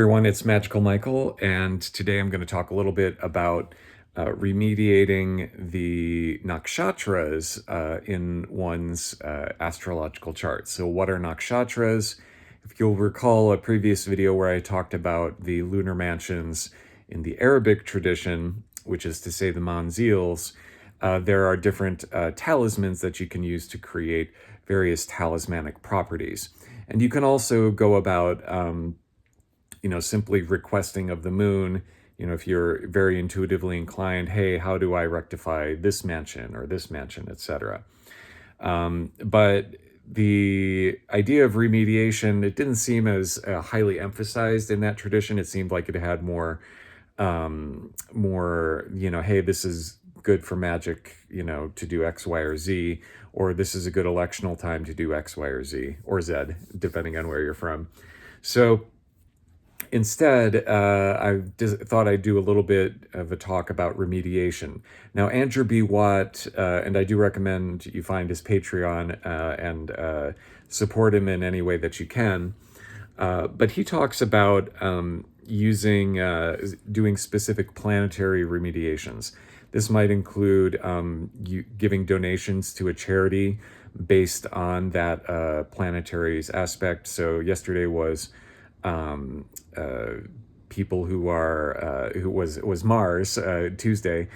Everyone, it's Magical Michael, and today I'm going to talk a little bit about remediating the nakshatras in one's astrological chart. So what are nakshatras? If you'll recall a previous video where I talked about the lunar mansions in the Arabic tradition, which is to say the manzils, there are different talismans that you can use to create various talismanic properties. And you can also go about simply requesting of the moon, if you're very intuitively inclined, hey, how do I rectify this mansion or this mansion, etc. But the idea of remediation, it didn't seem as highly emphasized in that tradition. It seemed like it had more, hey, this is good for magic, to do X, Y, or Z, or this is a good electional time to do X, Y, or Z, or Z, depending on where you're from. So instead, I thought I'd do a little bit of a talk about remediation. Now, Andrew B. Watt, and I do recommend you find his Patreon and support him in any way that you can. But he talks about doing specific planetary remediations. This might include giving donations to a charity based on that planetary's aspect. So yesterday was people who was Mars, Tuesday,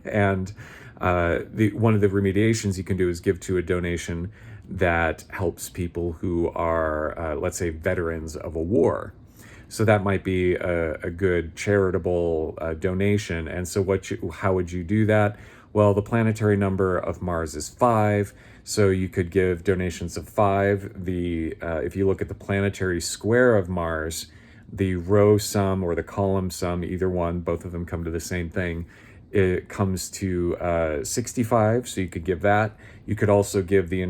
and one of the remediations you can do is give to a donation that helps people who are, let's say, veterans of a war. So that might be a good charitable donation. And so how would you do that? Well, the planetary number of Mars is 5, so you could give donations of 5. If you look at the planetary square of Mars, the row sum or the column sum, either one, both of them come to the same thing. It comes to 65, so you could give that. You could also give the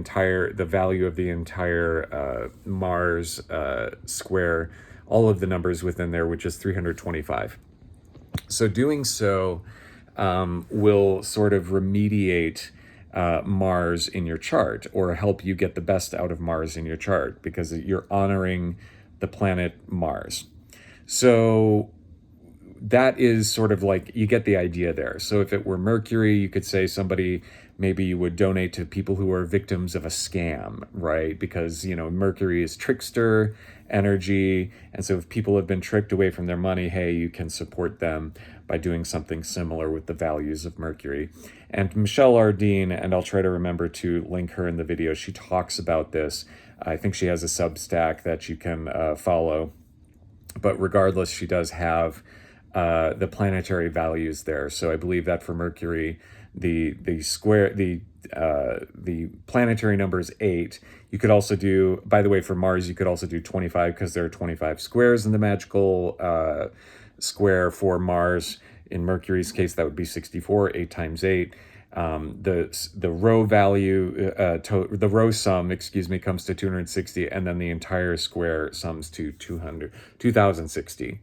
value of the entire Mars square, all of the numbers within there, which is 325. So doing so will sort of remediate Mars in your chart, or help you get the best out of Mars in your chart, because you're honoring the planet Mars. So that is sort of like, you get the idea there. So if it were Mercury, you could say maybe you would donate to people who are victims of a scam, right? Because, Mercury is trickster energy. And so if people have been tricked away from their money, hey, you can support them by doing something similar with the values of Mercury. And Michelle Ardeen, and I'll try to remember to link her in the video, she talks about this. I think she has a Substack that you can follow. But regardless, she does have the planetary values there. So I believe that for Mercury, the planetary number is 8. You could also do, by the way, for Mars, you could also do 25, because there are 25 squares in the magical square for Mars. In Mercury's case, that would be 64. 8 times 8. The row value, the row sum, comes to 260, and then the entire square sums to 2060.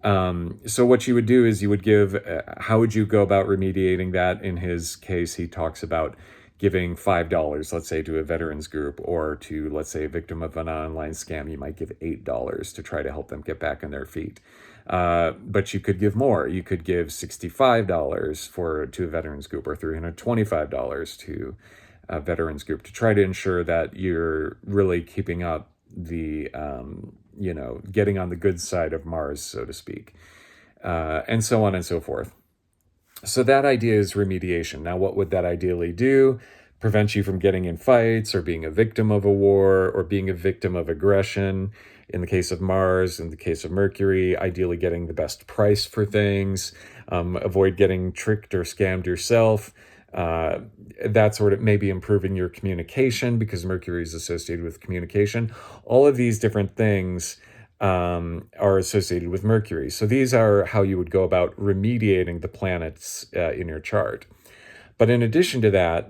So what you would do is you would give, how would you go about remediating that? In his case, he talks about giving $5, let's say, to a veterans group, or to, let's say, a victim of an online scam, you might give $8 to try to help them get back on their feet. But you could give more. You could give $65 to a veterans group, or $325 to a veterans group, to try to ensure that you're really keeping up the, getting on the good side of Mars, so to speak, and so on and so forth. So that idea is remediation. Now, what would that ideally do? Prevent you from getting in fights, or being a victim of a war, or being a victim of aggression. In the case of Mars, in the case of Mercury, ideally getting the best price for things, avoid getting tricked or scammed yourself. That sort of, maybe improving your communication, because Mercury is associated with communication. All of these different things are associated with Mercury. So these are how you would go about remediating the planets in your chart. But in addition to that,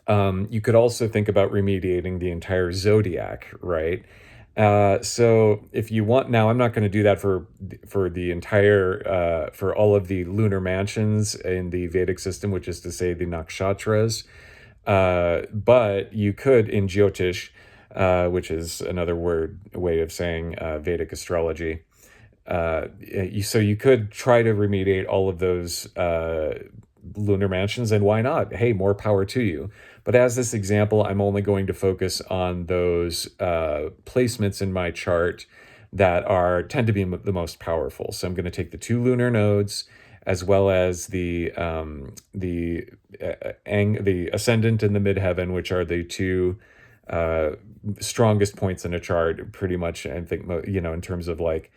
you could also think about remediating the entire zodiac, right? So if you want, now I'm not going to do that for the entire, for all of the lunar mansions in the Vedic system, which is to say the nakshatras. But you could, in Jyotish, which is another way of saying Vedic astrology. So you could try to remediate all of those lunar mansions, and why not? Hey, more power to you. But as this example, I'm only going to focus on those placements in my chart that tend to be the most powerful. So I'm going to take the 2 lunar nodes, as well as the ascendant and the midheaven, which are the 2 strongest points in a chart, pretty much. I think, in terms of like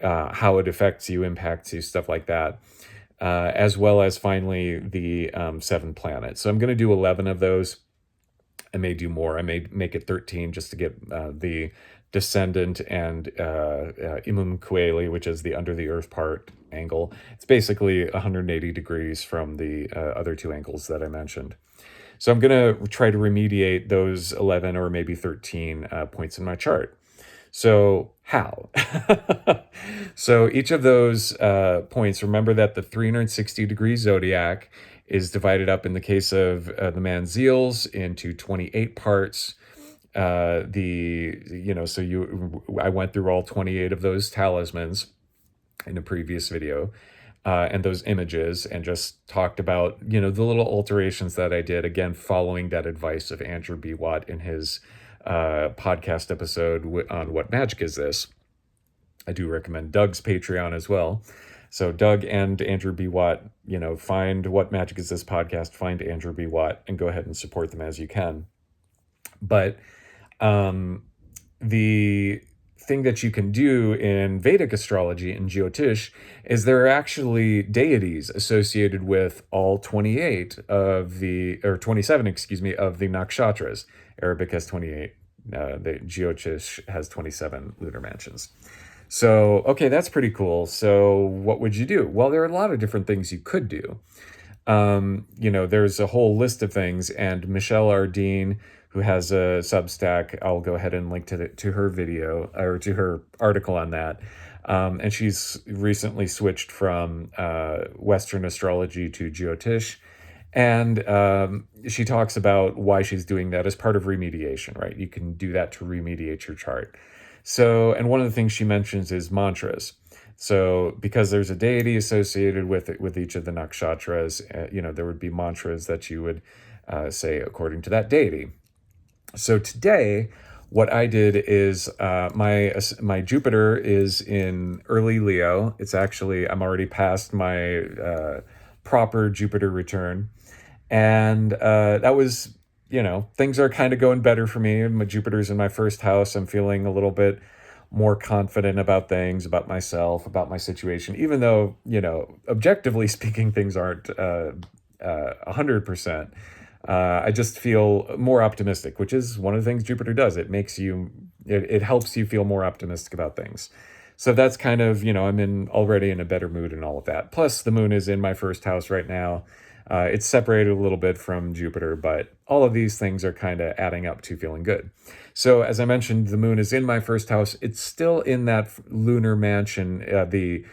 how it affects you, impacts you, stuff like that. As well as finally the 7 planets. So I'm going to do 11 of those. I may do more. I may make it 13 just to get the descendant and imum coeli, which is the under the earth part angle. It's basically 180 degrees from the other 2 angles that I mentioned. So I'm going to try to remediate those 11 or maybe 13 points in my chart. So how? So each of those points, remember that the 360-degree zodiac is divided up, in the case of the Manziels, into 28 parts. I went through all 28 of those talismans in a previous video, and those images, and just talked about, the little alterations that I did, again, following that advice of Andrew B. Watt in his podcast episode on What Magic Is This? I do recommend Doug's Patreon as well. So Doug and Andrew B. Watt, find What Magic Is This podcast, find Andrew B. Watt, and go ahead and support them as you can. But the thing that you can do in Vedic astrology and Jyotish is there are actually deities associated with all 28 of the, or 27, of the nakshatras. Arabic has 28. The Jyotish has 27 lunar mansions. So, okay, that's pretty cool. So what would you do? Well, there are a lot of different things you could do. There's a whole list of things, and Michelle Ardeen, who has a Substack, I'll go ahead and link to her video, or to her article on that. And she's recently switched from Western astrology to Jyotish. And she talks about why she's doing that as part of remediation, right? You can do that to remediate your chart. So, and one of the things she mentions is mantras. So because there's a deity associated with each of the nakshatras, there would be mantras that you would say according to that deity. So today, what I did is my Jupiter is in early Leo. It's actually, I'm already past my proper Jupiter return. And that was, things are kind of going better for me. My Jupiter's in my first house. I'm feeling a little bit more confident about things, about myself, about my situation, even though, objectively speaking, things aren't 100%. I just feel more optimistic, which is one of the things Jupiter does. It makes you, it helps you feel more optimistic about things. So that's kind of, I'm already in a better mood and all of that. Plus the moon is in my first house right now. It's separated a little bit from Jupiter, but all of these things are kind of adding up to feeling good. So as I mentioned, the moon is in my first house. It's still in that lunar mansion, the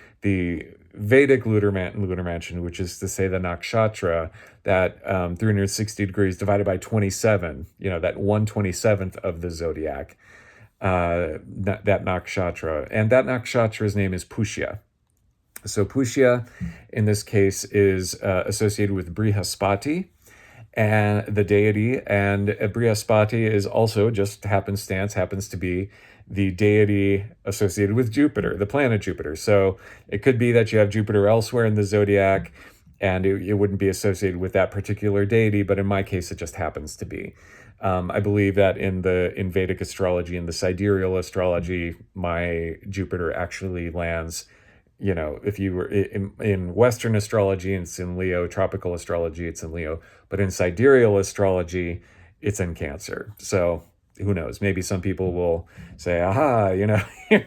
Vedic lunar mansion, which is to say the nakshatra, that 360 degrees divided by 27, that 1/27th of the zodiac, that nakshatra. And that nakshatra's name is Pushya. So Pushya, in this case, is associated with Brihaspati, and the deity, and Brihaspati is also, just happens to be the deity associated with Jupiter, the planet Jupiter. So it could be that you have Jupiter elsewhere in the zodiac, and it wouldn't be associated with that particular deity, but in my case, it just happens to be. I believe that in Vedic astrology, in the sidereal astrology, my Jupiter actually lands, if you were in Western astrology, it's in Leo, tropical astrology, it's in Leo, but in sidereal astrology, it's in Cancer. So who knows? Maybe some people will say, aha, you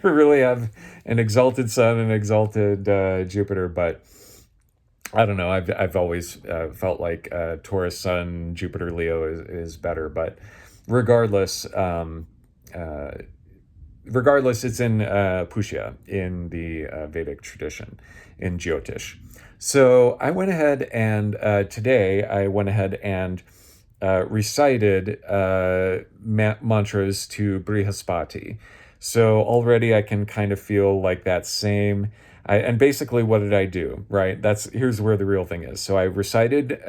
really have an exalted sun and exalted Jupiter, but I don't know. I've always felt like Taurus Sun, Jupiter, Leo is better, but regardless, it's in Pushya, in the Vedic tradition, in Jyotish. So I went ahead and today I went ahead and recited mantras to Brihaspati. So already I can kind of feel like that same. And basically, what did I do? Right. Here's where the real thing is. So I recited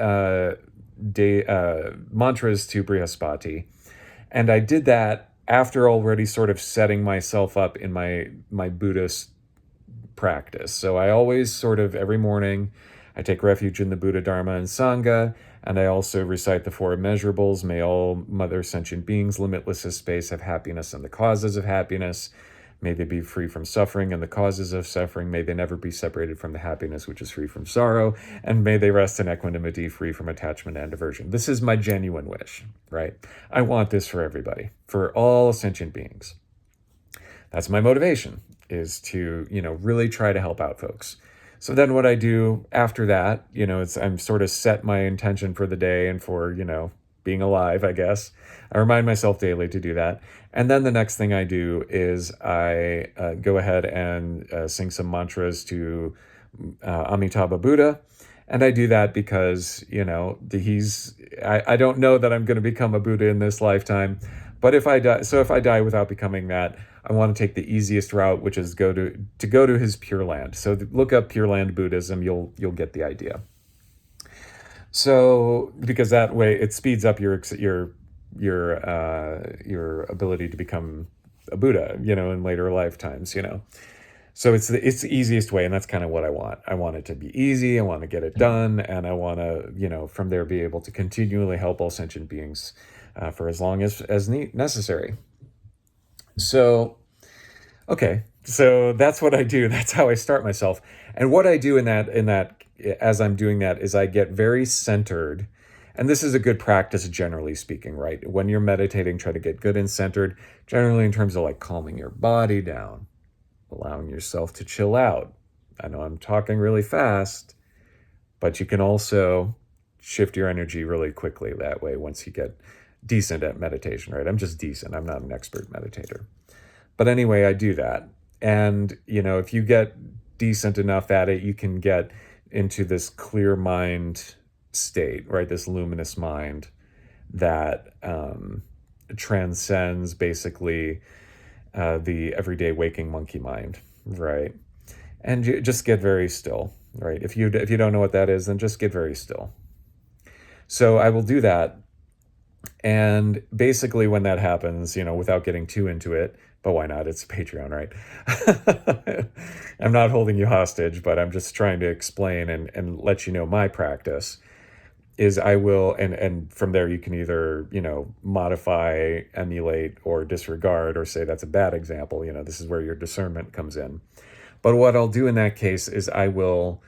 mantras to Brihaspati, and I did that after already sort of setting myself up in my Buddhist practice. So I always sort of every morning I take refuge in the Buddha, Dharma, and Sangha, and I also recite the four immeasurables. May all mother sentient beings, limitless as space, have happiness and the causes of happiness. May they be free from suffering and the causes of suffering. May they never be separated from the happiness which is free from sorrow. And may they rest in equanimity, free from attachment and aversion. This is my genuine wish, right? I want this for everybody, for all sentient beings. That's my motivation, is to, really try to help out folks. So then what I do after that, I'm sort of set my intention for the day and for, being alive, I guess. I remind myself daily to do that. And then the next thing I do is I go ahead and sing some mantras to Amitabha Buddha. And I do that because, I don't know that I'm going to become a Buddha in this lifetime. But if I die without becoming that, I want to take the easiest route, which is go to his Pure Land. So look up Pure Land Buddhism, you'll get the idea. So because that way it speeds up your ability to become a Buddha, in later lifetimes, So it's the easiest way, and that's kind of what I want. I want it to be easy. I want to get it done, and I want to, from there, be able to continually help all sentient beings for as long as necessary. So, okay, so that's what I do. That's how I start myself. And what I do in that, as I'm doing that, is I get very centered. And this is a good practice, generally speaking, right? When you're meditating, try to get good and centered, generally in terms of like calming your body down, allowing yourself to chill out. I know I'm talking really fast, but you can also shift your energy really quickly that way once you get decent at meditation, right? I'm just decent. I'm not an expert meditator. But anyway, I do that. And, if you get decent enough at it, you can get into this clear mind state, right? This luminous mind that transcends basically the everyday waking monkey mind, right? And you just get very still, right? If you don't know what that is, then just get very still. So I will do that. And basically when that happens, without getting too into it, but why not? It's Patreon, right? I'm not holding you hostage, but I'm just trying to explain and let you know my practice is I will, and from there you can either, modify, emulate, or disregard, or say that's a bad example. This is where your discernment comes in. But what I'll do in that case is I will,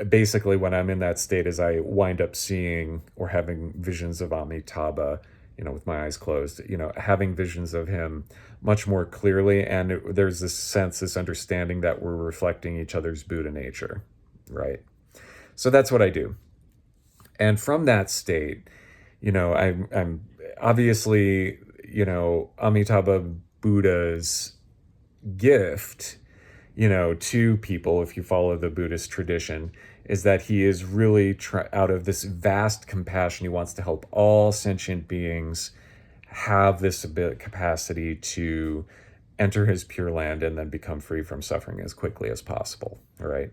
basically when I'm in that state is I wind up seeing or having visions of Amitabha, with my eyes closed, having visions of him much more clearly. And there's this sense, this understanding that we're reflecting each other's Buddha nature, right? So that's what I do. And from that state, I'm obviously, Amitabha Buddha's gift, to people, if you follow the Buddhist tradition, is that he is really out of this vast compassion. He wants to help all sentient beings have this capacity to enter his Pure Land and then become free from suffering as quickly as possible, right?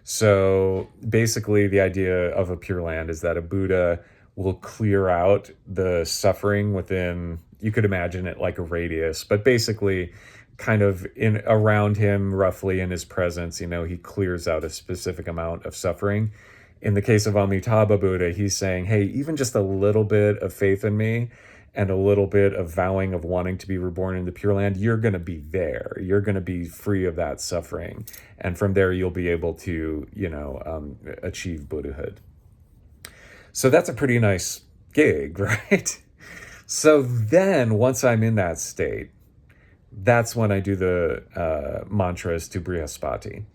So basically the idea of a Pure Land is that a Buddha will clear out the suffering within, you could imagine it like a radius, but basically kind of in around him, roughly in his presence, he clears out a specific amount of suffering. In the case of Amitabha Buddha, he's saying, hey, even just a little bit of faith in me and a little bit of vowing of wanting to be reborn in the Pure Land, you're going to be there. You're going to be free of that suffering. And from there, you'll be able to, achieve Buddhahood. So that's a pretty nice gig, right? So then once I'm in that state, that's when I do the mantras to Brihaspati.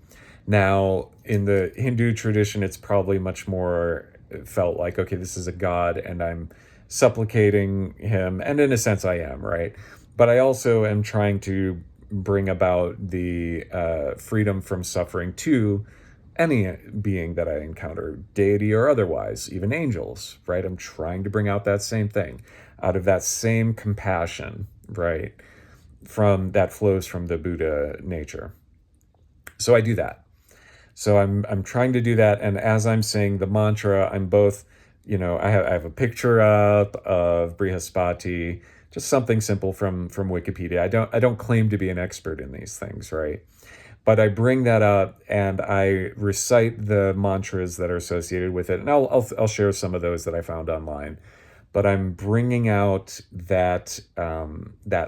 Now, in the Hindu tradition, it's probably much more felt like, okay, this is a god and I'm supplicating him. And in a sense, I am, right? But I also am trying to bring about the freedom from suffering to any being that I encounter, deity or otherwise, even angels, right? I'm trying to bring out that same thing, out of that same compassion, right? From that flows from the Buddha nature. So I do that. So I'm trying to do that, and as I'm saying the mantra, I'm both, I have a picture up of Brihaspati, just something simple from Wikipedia. I don't claim to be an expert in these things, right? But I bring that up and I recite the mantras that are associated with it, and I'll share some of those that I found online. But I'm bringing out that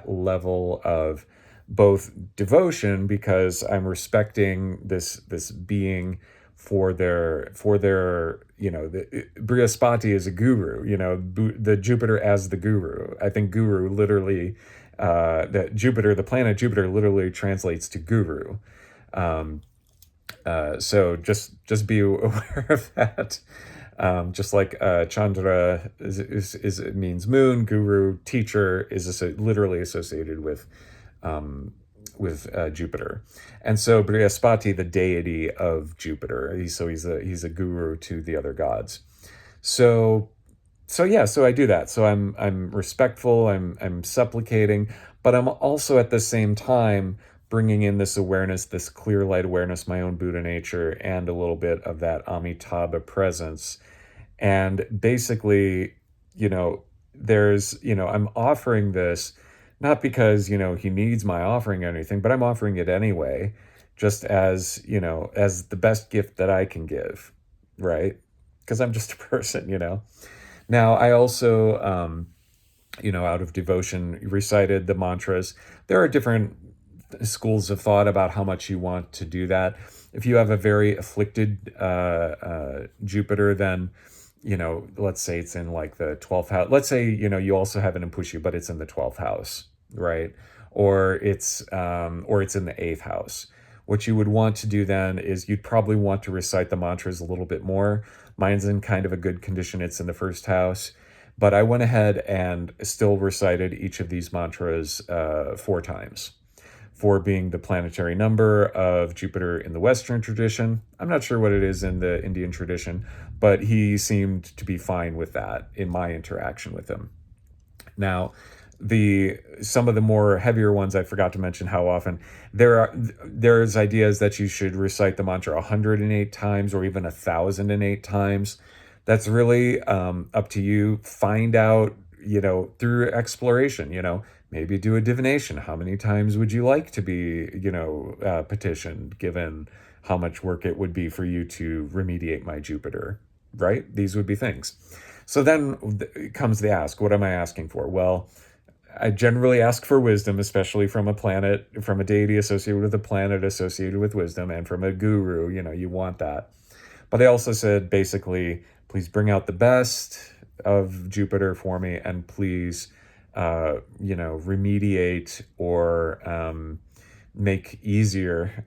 level of both devotion, because I'm respecting this being for their the Brihaspati is a guru, the Jupiter as the guru. I think guru literally, that Jupiter, the planet Jupiter, literally translates to guru. So just be aware of that. Just like Chandra it means moon, guru, teacher is literally associated with Jupiter, and so Brihaspati, the deity of Jupiter, he's a guru to the other gods. So so I do that. So I'm respectful. I'm supplicating, but I'm also at the same time bringing in this awareness, this clear light awareness, my own Buddha nature, and a little bit of that Amitabha presence. And basically, I'm offering this not because, he needs my offering or anything, but I'm offering it anyway, just as, as the best gift that I can give, right? Because I'm just a person. Now, I also, out of devotion, recited the mantras. There are different schools of thought about how much you want to do that. If you have a very afflicted Jupiter, then, let's say it's in like the 12th house. Let's say, you also have it in Pushya, but it's in the 12th house, right? Or it's in the 8th house. What you would want to do then is you'd probably want to recite the mantras a little bit more. Mine's in kind of a good condition. It's in the 1st house. But I went ahead and still recited each of these mantras 4 times. 4 being the planetary number of Jupiter in the Western tradition. I'm not sure what it is in the Indian tradition, but he seemed to be fine with that in my interaction with him. Now, some of the more heavier ones, I forgot to mention how often. There's ideas that you should recite the mantra 108 times or even 1,008 times. That's really up to you. Find out, through exploration, maybe do a divination. How many times would you like to be, petitioned, given how much work it would be for you to remediate my Jupiter, right? These would be things. So then comes the ask, what am I asking for? Well, I generally ask for wisdom, especially from a deity associated with a planet associated with wisdom, and from a guru, you want that. But I also said, basically, please bring out the best of Jupiter for me, and please, remediate or make easier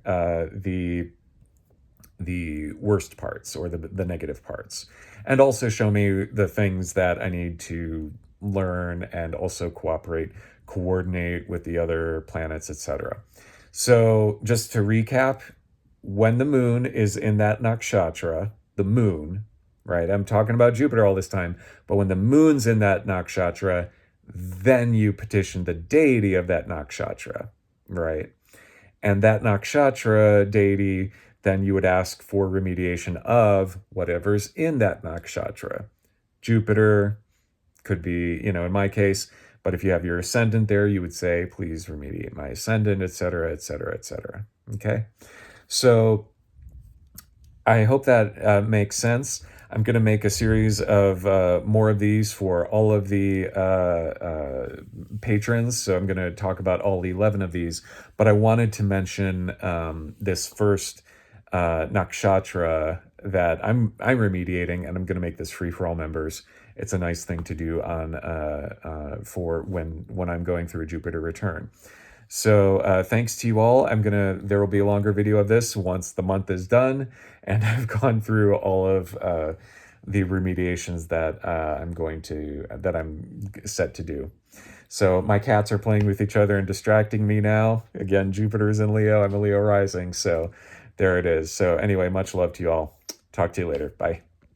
the worst parts, or the negative parts, and also show me the things that I need to learn, and also coordinate with the other planets, etc. So just to recap, when the moon is in that nakshatra, the moon, right? I'm talking about Jupiter all this time, but when the moon's in that nakshatra, then you petition the deity of that nakshatra, right? And that nakshatra deity, then you would ask for remediation of whatever's in that nakshatra. Jupiter could be, in my case, but if you have your ascendant there, you would say, please remediate my ascendant, etc., etc., etc. Okay? So I hope that makes sense. I'm going to make a series of more of these for all of the patrons. So I'm going to talk about all 11 of these. But I wanted to mention this first nakshatra that I'm remediating, and I'm going to make this free for all members. It's a nice thing to do for when I'm going through a Jupiter return. So thanks to you all. There will be a longer video of this once the month is done, and I've gone through all of the remediations that I'm set to do. So my cats are playing with each other and distracting me now. Again, Jupiter's in Leo. I'm a Leo rising, so There it is. So anyway, much love to you all. Talk to you later. Bye.